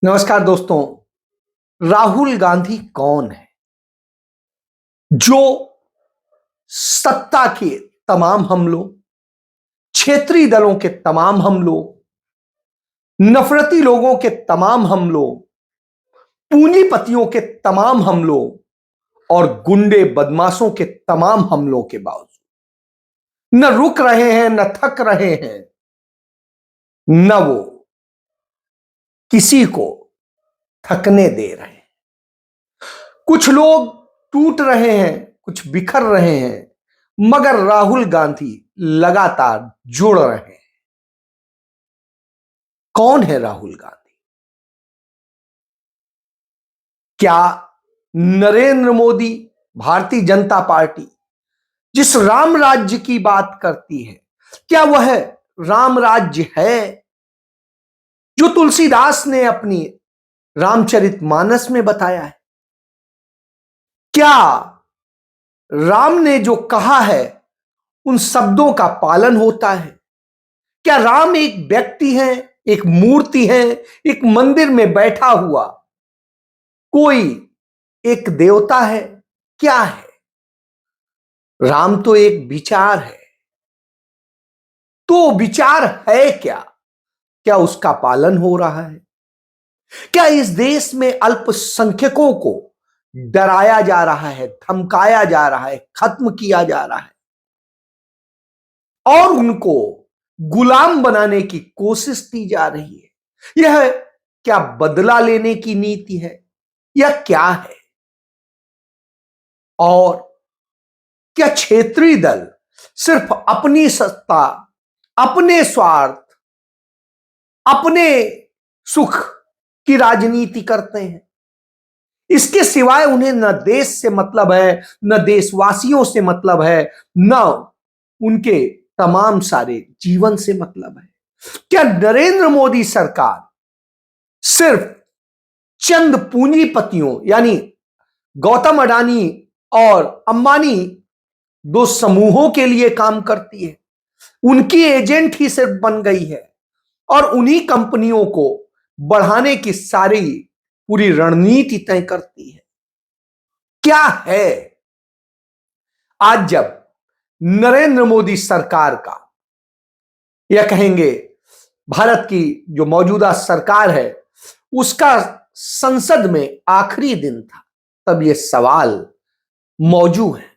नमस्कार दोस्तों। राहुल गांधी कौन है जो सत्ता के तमाम हमलों, क्षेत्रीय दलों के तमाम हमलों, नफरती लोगों के तमाम हमलों, पूंजीपतियों के तमाम हमलों और गुंडे बदमाशों के तमाम हमलों के बावजूद न रुक रहे हैं, न थक रहे हैं, न वो किसी को थकने दे रहे हैं। कुछ लोग टूट रहे हैं, कुछ बिखर रहे हैं, मगर राहुल गांधी लगातार जुड़ रहे हैं। कौन है राहुल गांधी? क्या नरेंद्र मोदी, भारतीय जनता पार्टी जिस राम राज्य की बात करती है, क्या वह राम राज्य है जो तुलसीदास ने अपनी रामचरितमानस में बताया है? क्या राम ने जो कहा है उन शब्दों का पालन होता है? क्या राम एक व्यक्ति है, एक मूर्ति है, एक मंदिर में बैठा हुआ कोई एक देवता है? क्या है? राम तो एक विचार है। तो विचार है क्या? क्या उसका पालन हो रहा है? क्या इस देश में अल्पसंख्यकों को डराया जा रहा है, धमकाया जा रहा है, खत्म किया जा रहा है और उनको गुलाम बनाने की कोशिश की जा रही है? यह क्या बदला लेने की नीति है या क्या है? और क्या क्षेत्रीय दल सिर्फ अपनी सत्ता, अपने स्वार्थ, अपने सुख की राजनीति करते हैं? इसके सिवाय उन्हें न देश से मतलब है, न देशवासियों से मतलब है, न उनके तमाम सारे जीवन से मतलब है। क्या नरेंद्र मोदी सरकार सिर्फ चंद पूंजीपतियों यानी गौतम अडानी और अंबानी दो समूहों के लिए काम करती है? उनकी एजेंट ही सिर्फ बन गई है और उन्हीं कंपनियों को बढ़ाने की सारी पूरी रणनीति तय करती है? क्या है? आज जब नरेंद्र मोदी सरकार का, या कहेंगे भारत की जो मौजूदा सरकार है, उसका संसद में आखिरी दिन था, तब यह सवाल मौजूद है।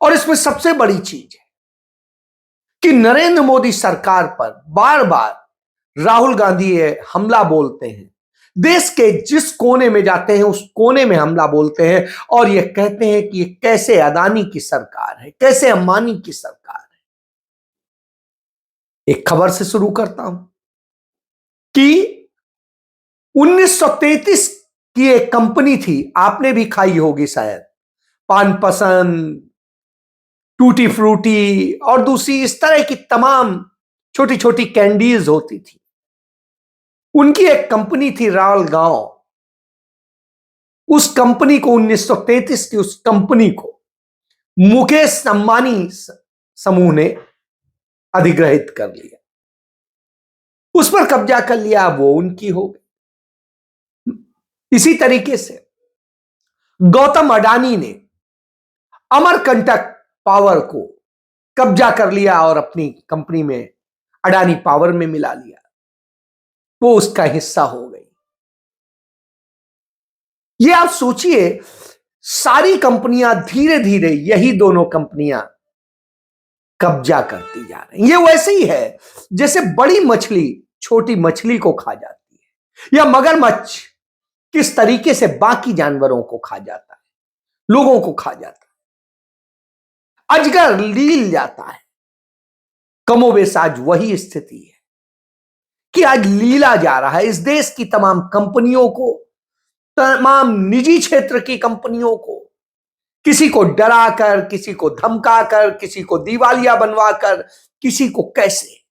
और इसमें सबसे बड़ी चीज है कि नरेंद्र मोदी सरकार पर बार बार राहुल गांधी ये हमला बोलते हैं। देश के जिस कोने में जाते हैं उस कोने में हमला बोलते हैं और ये कहते हैं कि ये कैसे अदानी की सरकार है, कैसे अंबानी की सरकार है। एक खबर से शुरू करता हूं कि 1933 की एक कंपनी थी, आपने भी खाई होगी शायद, पान पसंद, टूटी फ्रूटी और दूसरी इस तरह की तमाम छोटी छोटी कैंडीज होती थी। उनकी एक कंपनी थी रावल गांव। उस कंपनी को 1933 की उस कंपनी को मुकेश अंबानी समूह ने अधिग्रहित कर लिया, उस पर कब्जा कर लिया, वो उनकी हो गई। इसी तरीके से गौतम अडानी ने अमरकंटक पावर को कब्जा कर लिया और अपनी कंपनी में अडानी पावर में मिला लिया, वो उसका हिस्सा हो गई। ये आप सोचिए, सारी कंपनियां धीरे धीरे यही दोनों कंपनियां कब्जा करती जा रही। ये वैसे ही है जैसे बड़ी मछली छोटी मछली को खा जाती है, या मगरमच्छ किस तरीके से बाकी जानवरों को खा जाता है, लोगों को खा जाता है, अजगर लील जाता है। कमोबेश आज वही स्थिति है कि आज लीला जा रहा है इस देश की तमाम कंपनियों को, तमाम निजी क्षेत्र की कंपनियों को, किसी को डराकर, किसी को धमकाकर, किसी को दिवालिया बनवाकर, किसी को कैसे,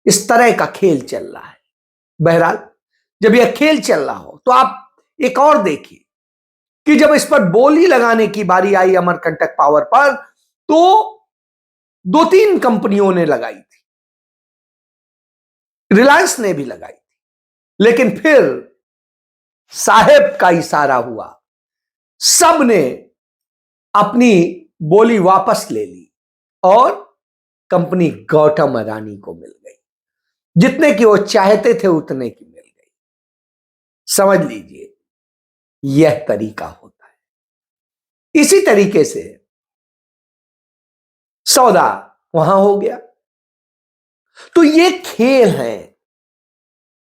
इस तरह का खेल चल रहा है। बहरहाल, जब यह खेल चल रहा हो तो आप एक और देखिए कि जब इस पर बोली लगाने की बारी आई अमरकंटक पावर पर, तो दो तीन कंपनियों ने लगाई थी, रिलायंस ने भी लगाई थी, लेकिन फिर साहेब का इशारा हुआ, सबने अपनी बोली वापस ले ली और कंपनी गौतम अडानी को मिल गई। जितने की वो चाहते थे उतने की मिल गई। समझ लीजिए, यह तरीका होता है। इसी तरीके से सौदा वहां हो गया। तो ये खेल है,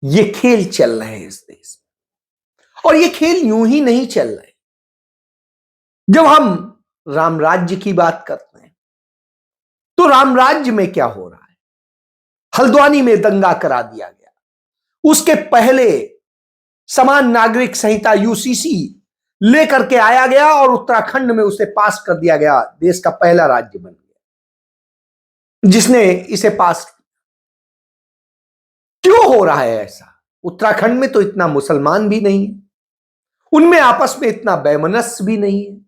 ये खेल चल रहे हैं इस देश में, और ये खेल यूं ही नहीं चल रहे। जब हम राम राज्य की बात करते हैं तो राम राज्य में क्या हो रहा है? हल्द्वानी में दंगा करा दिया गया। उसके पहले समान नागरिक संहिता यूसीसी लेकर के आया गया और उत्तराखंड में उसे पास कर दिया गया। देश का पहला राज्य बन गया जिसने इसे पास। क्यों हो रहा है ऐसा? उत्तराखंड में तो इतना मुसलमान भी नहीं है, उनमें आपस में इतना वैमनस्य भी नहीं है।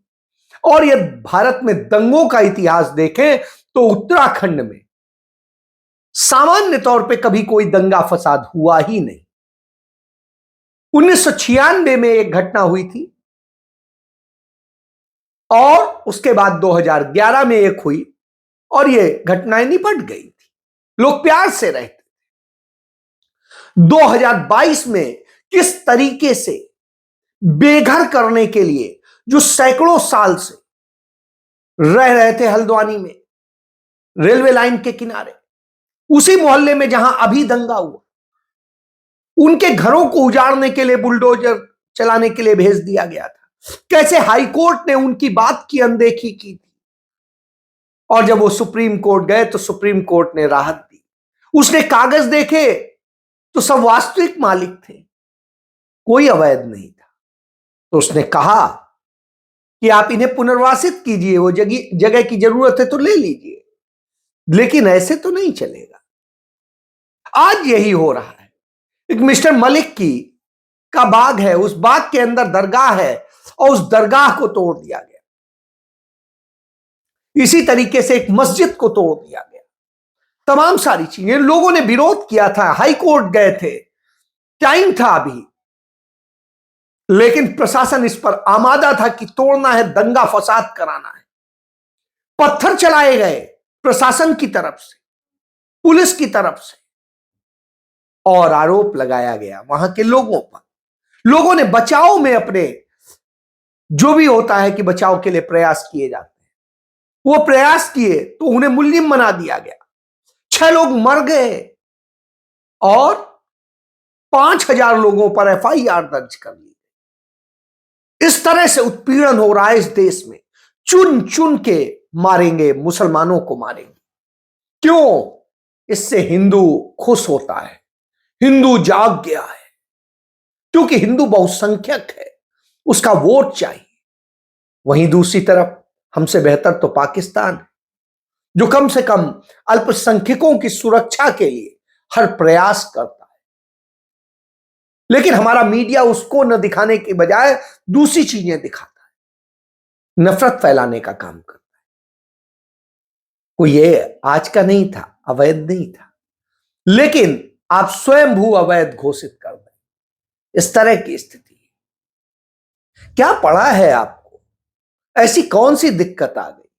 और यदि भारत में दंगों का इतिहास देखें तो उत्तराखंड में सामान्य तौर पे कभी कोई दंगा फसाद हुआ ही नहीं। 1996 में एक घटना हुई थी और उसके बाद 2011 में एक हुई और ये घटनाएं निपट गई थी, लोग प्यार से रहते थे। 2022 में किस तरीके से बेघर करने के लिए जो सैकड़ों साल से रह रहे थे हल्द्वानी में रेलवे लाइन के किनारे, उसी मोहल्ले में जहां अभी दंगा हुआ, उनके घरों को उजाड़ने के लिए बुलडोजर चलाने के लिए भेज दिया गया था। कैसे हाईकोर्ट ने उनकी बात की अनदेखी की थी और जब वो सुप्रीम कोर्ट गए तो सुप्रीम कोर्ट ने राहत दी। उसने कागज देखे तो सब वास्तविक मालिक थे, कोई अवैध नहीं था। तो उसने कहा कि आप इन्हें पुनर्वासित कीजिए, वो जगह की जरूरत है तो ले लीजिए, लेकिन ऐसे तो नहीं चलेगा। आज यही हो रहा है। एक मिस्टर मलिक का बाग है, उस बाग के अंदर दरगाह है और उस दरगाह को तोड़ दिया गया। इसी तरीके से एक मस्जिद को तोड़ दिया गया। तमाम सारी चीजें लोगों ने विरोध किया था, हाई कोर्ट गए थे, टाइम था अभी, लेकिन प्रशासन इस पर आमादा था कि तोड़ना है, दंगा फसाद कराना है। पत्थर चलाए गए प्रशासन की तरफ से, पुलिस की तरफ से, और आरोप लगाया गया वहां के लोगों पर। लोगों ने बचाव में अपने जो भी होता है कि बचाव के लिए प्रयास किए जाते हैं, वो प्रयास किए तो उन्हें मुल्जिम बना दिया गया। 6 लोग मर गए और 5,000 लोगों पर एफआईआर दर्ज कर ली। इस तरह से उत्पीड़न हो रहा है इस देश में। चुन चुन के मारेंगे, मुसलमानों को मारेंगे। क्यों? इससे हिंदू खुश होता है, हिंदू जाग गया है, क्योंकि हिंदू बहुसंख्यक है, उसका वोट चाहिए। वहीं दूसरी तरफ हमसे बेहतर तो पाकिस्तान है, जो कम से कम अल्पसंख्यकों की सुरक्षा के लिए हर प्रयास करता है। लेकिन हमारा मीडिया उसको न दिखाने की बजाय दूसरी चीजें दिखाता है, नफरत फैलाने का काम करता है। कोई ये आज का नहीं था, अवैध नहीं था, लेकिन आप स्वयंभू अवैध घोषित कर दें, इस तरह की स्थिति है। क्या पड़ा है आपको? ऐसी कौन सी दिक्कत आ गई?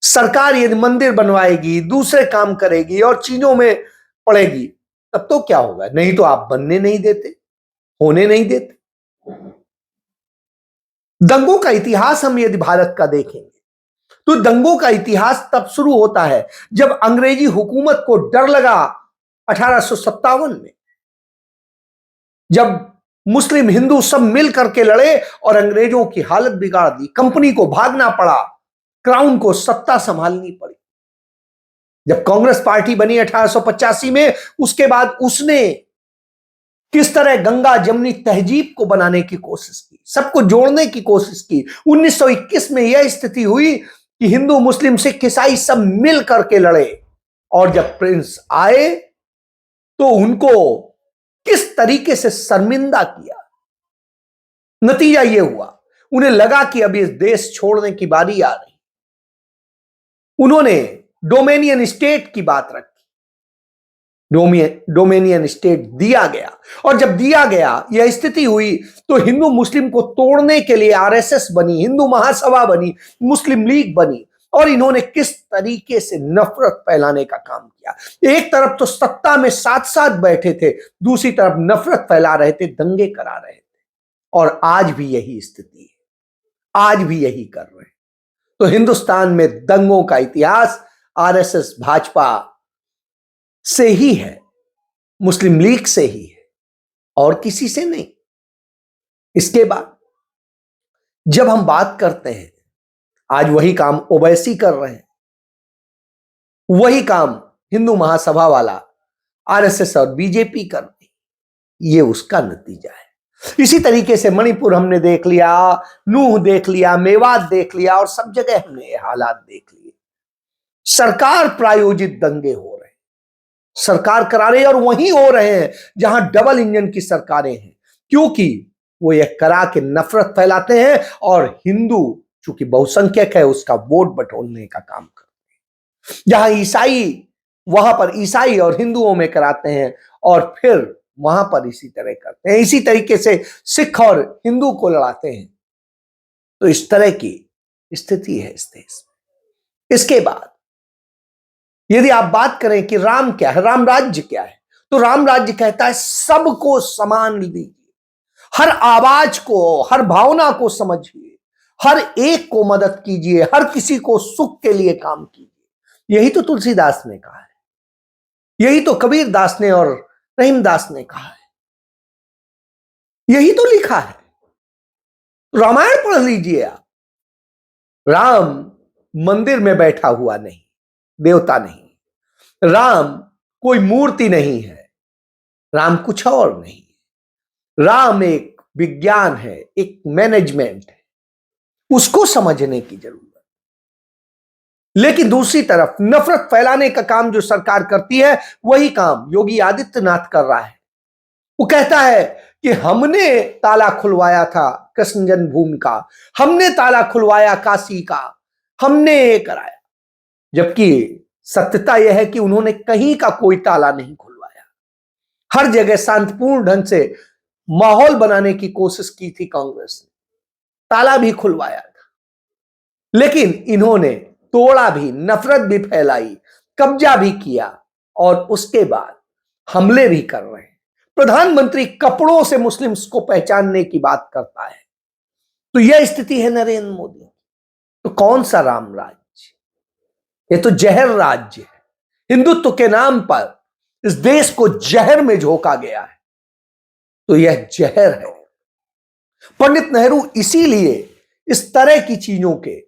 सरकार यदि मंदिर बनवाएगी, दूसरे काम करेगी और चीजों में पड़ेगी, तब तो क्या होगा? नहीं तो आप बनने नहीं देते, होने नहीं देते। दंगों का इतिहास हम यदि भारत का देखेंगे तो दंगों का इतिहास तब शुरू होता है जब अंग्रेजी हुकूमत को डर लगा 1857 में, जब मुस्लिम हिंदू सब मिल करके लड़े और अंग्रेजों की हालत बिगाड़ दी। कंपनी को भागना पड़ा, क्राउन को सत्ता संभालनी पड़ी। जब कांग्रेस पार्टी बनी 1885 में, उसके बाद उसने किस तरह गंगा जमुनी तहजीब को बनाने की कोशिश की, सबको जोड़ने की कोशिश की। 1921 में यह स्थिति हुई कि हिंदू मुस्लिम सिख ईसाई सब मिल करके लड़े, और जब प्रिंस आए तो उनको किस तरीके से शर्मिंदा किया। नतीजा यह हुआ, उन्हें लगा कि अब इस देश छोड़ने की बारी आ रही। उन्होंने डोमेनियन स्टेट की बात रखी, डोमेनियन स्टेट दिया गया। और जब दिया गया, यह स्थिति हुई, तो हिंदू मुस्लिम को तोड़ने के लिए आरएसएस बनी, हिंदू महासभा बनी, मुस्लिम लीग बनी, और इन्होंने किस तरीके से नफरत फैलाने का काम किया। एक तरफ तो सत्ता में साथ साथ बैठे थे, दूसरी तरफ नफरत फैला रहे थे, दंगे करा रहे थे। और आज भी यही स्थिति है, आज भी यही कर रहे हैं। तो हिंदुस्तान में दंगों का इतिहास आरएसएस भाजपा से ही है, मुस्लिम लीग से ही है, और किसी से नहीं। इसके बाद जब हम बात करते हैं, आज वही काम ओवैसी कर रहे हैं, वही काम हिंदू महासभा वाला आरएसएस और बीजेपी कर रही, ये उसका नतीजा है। इसी तरीके से मणिपुर हमने देख लिया, नूह देख लिया, मेवात देख लिया, और सब जगह हमने ये हालात देख लिए। सरकार प्रायोजित दंगे हो रहे हैं, सरकार करा रही है, और वहीं हो रहे हैं जहां डबल इंजन की सरकारें हैं, क्योंकि वो ये करा के नफरत फैलाते हैं, और हिंदू चूंकि बहुसंख्यक है उसका वोट बटोरने का काम करते हैं। जहां ईसाई, वहां पर ईसाई और हिंदुओं में कराते हैं, और फिर वहां पर इसी तरह करते हैं। इसी तरीके से सिख और हिंदू को लड़ाते हैं। तो इस तरह की स्थिति है इस देश में। इसके बाद यदि आप बात करें कि राम क्या है, राम राज्य क्या है, तो राम राज्य कहता है सबको समान लीजिए, हर आवाज को, हर भावना को समझिए, हर एक को मदद कीजिए, हर किसी को सुख के लिए काम कीजिए। यही तो तुलसीदास ने कहा है, यही तो कबीर दास ने और रहीमदास ने कहा है, यही तो लिखा है। रामायण पढ़ लीजिए आप। राम मंदिर में बैठा हुआ नहीं, देवता नहीं, राम कोई मूर्ति नहीं है, राम कुछ और नहीं, राम एक विज्ञान है, एक मैनेजमेंट है, उसको समझने की जरूरत। लेकिन दूसरी तरफ नफरत फैलाने का काम जो सरकार करती है, वही काम योगी आदित्यनाथ कर रहा है। वो कहता है कि हमने ताला खुलवाया था कृष्ण जन्मभूमि का, हमने ताला खुलवाया काशी का, हमने ये कराया, जबकि सत्यता यह है कि उन्होंने कहीं का कोई ताला नहीं खुलवाया। हर जगह शांतिपूर्ण ढंग से माहौल बनाने की कोशिश की थी कांग्रेस ने, ताला भी खुलवाया था, लेकिन इन्होंने तोड़ा भी, नफरत भी फैलाई, कब्जा भी किया, और उसके बाद हमले भी कर रहे हैं। प्रधानमंत्री कपड़ों से मुस्लिम्स को पहचानने की बात करता है। तो यह स्थिति है नरेंद्र मोदी। तो कौन सा राम राज्य? ये तो जहर राज्य है। हिंदुत्व के नाम पर इस देश को जहर में झोंका गया है। तो यह जहर है। पंडित नेहरू इसीलिए इस तरह की चीजों के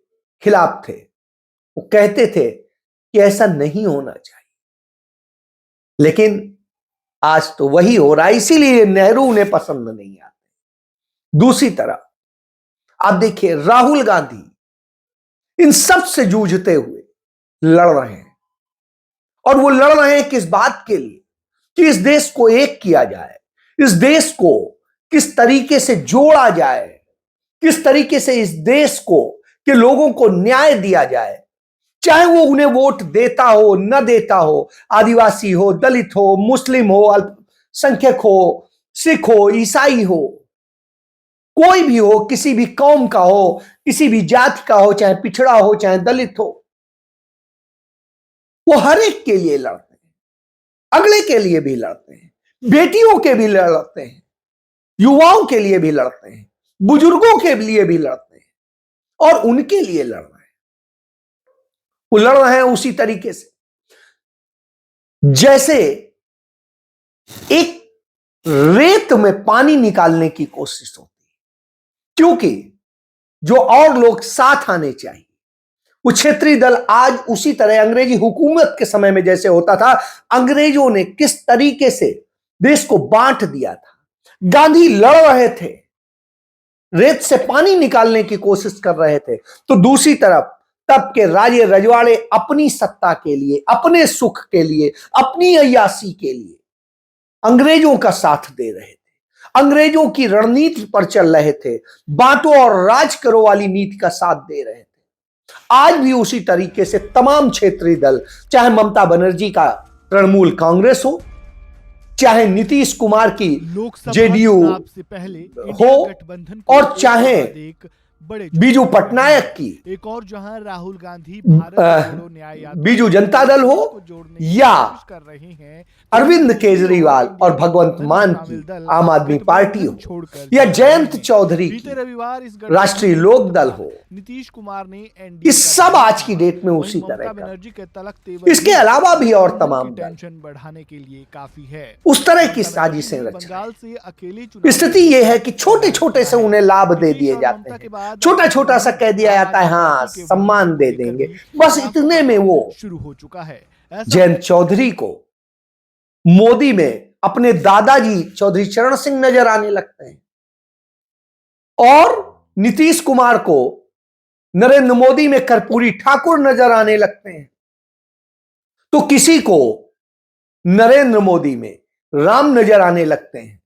खिलाफ थे। वो कहते थे कि ऐसा नहीं होना चाहिए, लेकिन आज तो वही हो रहा है, इसीलिए नेहरू उन्हें पसंद नहीं आते। दूसरी तरफ आप देखिए, राहुल गांधी इन सब से जूझते हुए लड़ रहे हैं, और वो लड़ रहे हैं किस बात के लिए? कि इस देश को एक किया जाए, इस देश को किस तरीके से जोड़ा जाए, किस तरीके से इस देश को के लोगों को न्याय दिया जाए, चाहे वो उन्हें वोट देता हो न देता हो, आदिवासी हो, दलित हो, मुस्लिम हो, अल्पसंख्यक हो, सिख हो, ईसाई हो, कोई भी हो, किसी भी कौम का हो, किसी भी जाति का हो, चाहे पिछड़ा हो, चाहे दलित हो, वो हर एक के लिए लड़ते हैं, अगले के लिए भी लड़ते हैं, बेटियों के भी लड़ते हैं, युवाओं के लिए भी लड़ते हैं, बुजुर्गों के लिए भी लड़ते हैं, और उनके लिए लड़ रहे हैं। वो लड़ रहे हैं उसी तरीके से जैसे एक रेत में पानी निकालने की कोशिश होती है, क्योंकि जो और लोग साथ आने चाहिए। वो क्षेत्रीय दल आज उसी तरह अंग्रेजी हुकूमत के समय में जैसे होता था, अंग्रेजों ने किस तरीके से देश को बांट दिया था। गांधी लड़ रहे थे, रेत से पानी निकालने की कोशिश कर रहे थे, तो दूसरी तरफ तब के राजे रजवाड़े अपनी सत्ता के लिए, अपने सुख के लिए, अपनी अय्यासी के लिए अंग्रेजों का साथ दे रहे थे, अंग्रेजों की रणनीति पर चल रहे थे, बांटो और राज करो वाली नीति का साथ दे रहे थे। आज भी उसी तरीके से तमाम क्षेत्रीय दल, चाहे ममता बनर्जी का तृणमूल कांग्रेस हो, चाहे नीतीश कुमार की लोकसभा जेडीयू चुनाव से पहले हो इंडिया गठबंधन को और चाहे एक के बाद एक बड़े बीजू झटके मिल रहे पटनायक हैं। की एक और जहां राहुल गांधी भारत जोड़ो न्याय यात्रा बीजू जनता दल हो को जोड़ने की या कोशिश कर रहे हैं, तो अरविंद दूसरी केजरीवाल ओर और भगवंत इंडिया मान गठबंधन में की शामिल दल आम आदमी पार्टी गठबंधन हो छोड़कर या जा रहे जयंत हैं। चौधरी बीते की रविवार इस राष्ट्रीय गठबंधन लोक दल हो, नीतीश कुमार ने ये एनडीए सब आज की डेट में उसी तरह ममता का। बनर्जी के तलक तेवर इसके अलावा भी और तमाम दल टेंशन बढ़ाने के लिए काफी है। उस तरह की साजिशें रच रहे बंगाल से अकेले हैं। चुनाव स्थिति यह है कि छोटे छोटे से उन्हें लाभ दे दिए जाते हैं, छोटा छोटा सा कह दिया जाता है हाँ सम्मान दे देंगे, बस इतने में वो शुरू हो चुका है। जयंत चौधरी को मोदी में अपने दादाजी चौधरी चरण सिंह नजर आने लगते हैं और नीतीश कुमार को नरेंद्र मोदी में कर्पूरी ठाकुर नजर आने लगते हैं, तो किसी को नरेंद्र मोदी में राम नजर आने लगते हैं।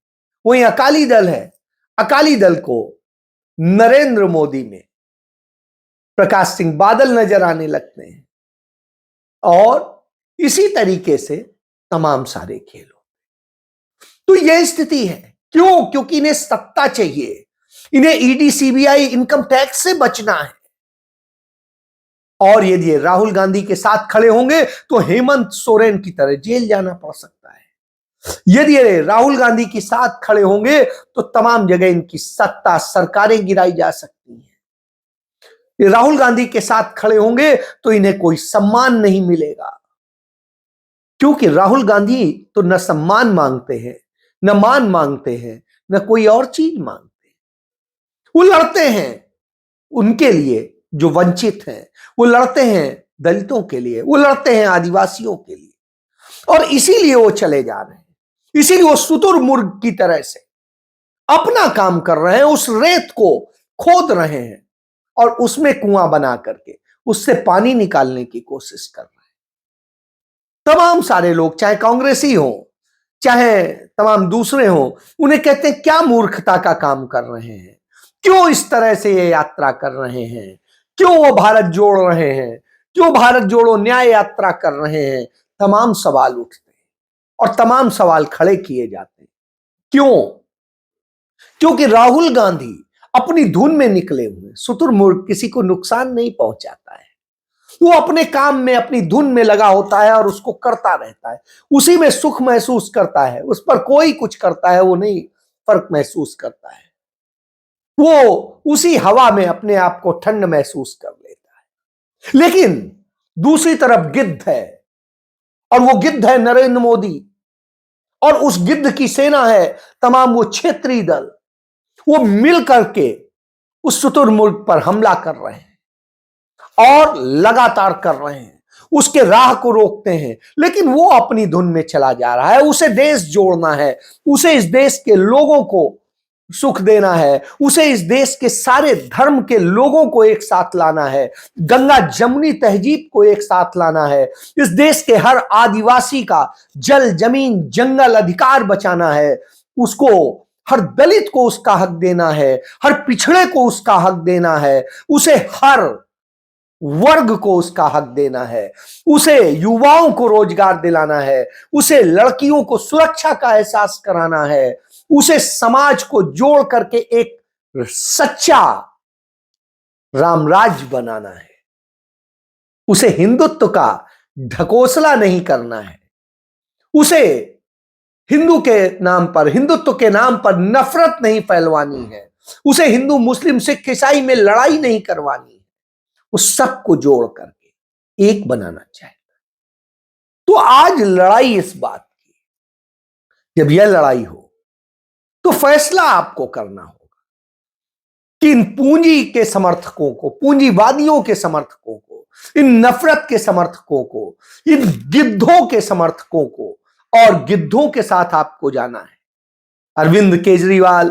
वहीं अकाली दल है, अकाली दल को नरेंद्र मोदी में प्रकाश सिंह बादल नजर आने लगते हैं और इसी तरीके से तमाम सारे खेल होते। तो यह स्थिति है। क्यों? क्योंकि इन्हें सत्ता चाहिए, इन्हें ईडी सीबीआई इनकम टैक्स से बचना है। और यदि राहुल गांधी के साथ खड़े होंगे तो हेमंत सोरेन की तरह जेल जाना पड़ सकता है। यदि राहुल गांधी के साथ खड़े होंगे तो तमाम जगह इनकी सत्ता सरकारें गिराई जा सकती हैं। राहुल गांधी के साथ खड़े होंगे तो इन्हें कोई सम्मान नहीं मिलेगा, क्योंकि राहुल गांधी तो न सम्मान मांगते हैं, न मान मांगते हैं, न कोई और चीज मांगते हैं। वो लड़ते हैं उनके लिए जो वंचित हैं, वो लड़ते हैं दलितों के लिए, वो लड़ते हैं आदिवासियों के लिए, और इसीलिए वो चले जा रहे हैं। इसीलिए वो शुतुरमुर्ग की तरह से अपना काम कर रहे हैं, उस रेत को खोद रहे हैं और उसमें कुआं बना करके उससे पानी निकालने की कोशिश कर रहे हैं। तमाम सारे लोग, चाहे कांग्रेसी हो चाहे तमाम दूसरे हो, उन्हें कहते हैं क्या मूर्खता का काम कर रहे हैं, क्यों इस तरह से ये यात्रा कर रहे हैं, क्यों वो भारत जोड़ रहे हैं, क्यों भारत जोड़ो न्याय यात्रा कर रहे हैं। तमाम सवाल उठते हैं और तमाम सवाल खड़े किए जाते हैं। क्यों? क्योंकि राहुल गांधी अपनी धुन में निकले हुए, शुतुरमुर्ग किसी को नुकसान नहीं पहुंचाता है, वो अपने काम में अपनी धुन में लगा होता है और उसको करता रहता है, उसी में सुख महसूस करता है, उस पर कोई कुछ करता है वो नहीं फर्क महसूस करता है, वो उसी हवा में अपने आप को ठंड महसूस कर लेता है। लेकिन दूसरी तरफ गिद्ध है और वो गिद्ध है नरेंद्र मोदी, और उस गिद्ध की सेना है तमाम वो क्षेत्रीय दल, वो मिल करके उस शुतुरमुर्ग पर हमला कर रहे हैं और लगातार कर रहे हैं, उसके राह को रोकते हैं। लेकिन वो अपनी धुन में चला जा रहा है, उसे देश जोड़ना है, उसे इस देश के लोगों को सुख देना है, उसे इस देश के सारे धर्म के लोगों को एक साथ लाना है, गंगा जमुनी तहजीब को एक साथ लाना है, इस देश के हर आदिवासी का जल जमीन जंगल अधिकार बचाना है, उसको हर दलित को उसका हक देना है, हर पिछड़े को उसका हक देना है, उसे हर वर्ग को उसका हक देना है, उसे युवाओं को रोजगार दिलाना है, उसे लड़कियों को सुरक्षा का एहसास कराना है, उसे समाज को जोड़ करके एक सच्चा रामराज्य बनाना है, उसे हिंदुत्व का ढकोसला नहीं करना है, उसे हिंदू के नाम पर, हिंदुत्व के नाम पर नफरत नहीं फैलवानी है, उसे हिंदू मुस्लिम सिख ईसाई में लड़ाई नहीं करवानी है, उस सबको जोड़ करके एक बनाना चाहता। तो आज लड़ाई इस बात की, जब यह लड़ाई हो तो फैसला आपको करना होगा कि इन पूंजी के समर्थकों को, पूंजीवादियों के समर्थकों को, इन नफरत के समर्थकों को, इन गिद्धों के समर्थकों को, और गिद्धों के साथ आपको जाना है। अरविंद केजरीवाल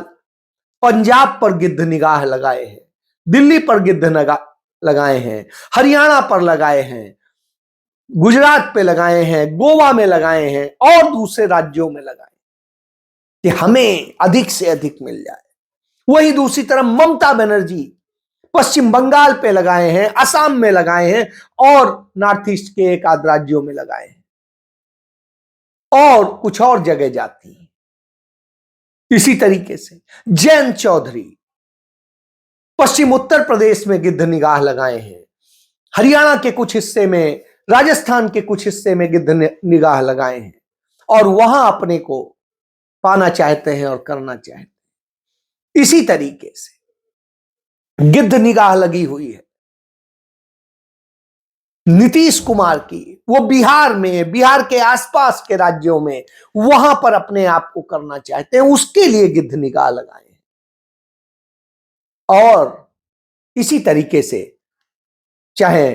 पंजाब पर गिद्ध निगाह लगाए हैं, दिल्ली पर गिद्ध लगाए हैं, हरियाणा पर लगाए हैं, गुजरात पे लगाए हैं, गोवा में लगाए हैं और दूसरे राज्यों में लगाए कि हमें अधिक से अधिक मिल जाए। वही दूसरी तरफ ममता बनर्जी पश्चिम बंगाल पे लगाए हैं, असम में लगाए हैं और नॉर्थ ईस्ट के एक आध राज्यों में लगाए हैं। और कुछ और जगह जाती हैं। इसी तरीके से जयंत चौधरी पश्चिम उत्तर प्रदेश में गिद्ध निगाह लगाए हैं, हरियाणा के कुछ हिस्से में, राजस्थान के कुछ हिस्से में गिद्ध निगाह लगाए हैं और वहां अपने को पाना चाहते हैं और करना चाहते हैं। इसी तरीके से गिद्ध निगाह लगी हुई है नीतीश कुमार की, वो बिहार में, बिहार के आसपास के राज्यों में, वहां पर अपने आप को करना चाहते हैं, उसके लिए गिद्ध निगाह लगाए हैं। और इसी तरीके से चाहे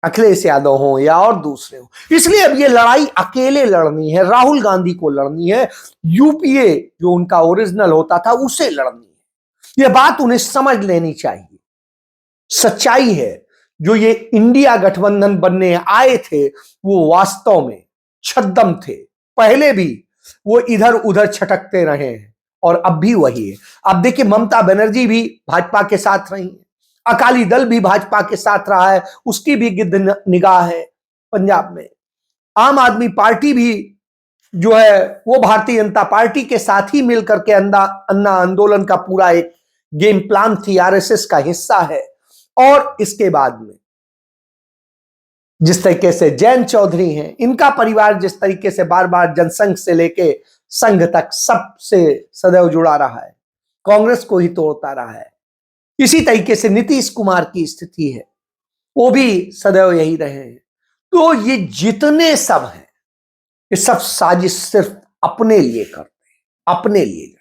अखिलेश यादव हो या और दूसरे हो, इसलिए अब ये लड़ाई अकेले लड़नी है, राहुल गांधी को लड़नी है, यूपीए जो उनका ओरिजिनल होता था उसे लड़नी है। ये बात उन्हें समझ लेनी चाहिए। सच्चाई है, जो ये इंडिया गठबंधन बनने आए थे वो वास्तव में छद्म थे। पहले भी वो इधर उधर छटकते रहे हैं और अब भी वही है। अब देखिए, ममता बनर्जी भी भाजपा के साथ रही है, अकाली दल भी भाजपा के साथ रहा है, उसकी भी गिद्ध निगाह है पंजाब में। आम आदमी पार्टी भी जो है वो भारतीय जनता पार्टी के साथ ही मिलकर के अन्ना आंदोलन का पूरा एक गेम प्लान थी, आरएसएस का हिस्सा है। और इसके बाद में जिस तरीके से जयंत चौधरी हैं, इनका परिवार जिस तरीके से बार बार जनसंघ से लेके संघ तक सबसे सदैव जुड़ा रहा है, कांग्रेस को ही तोड़ता रहा है, इसी तरीके से नीतीश कुमार की स्थिति है, वो भी सदैव यही रहे हैं। तो ये जितने सब हैं, ये सब साजिश सिर्फ अपने लिए करते हैं, अपने लिए।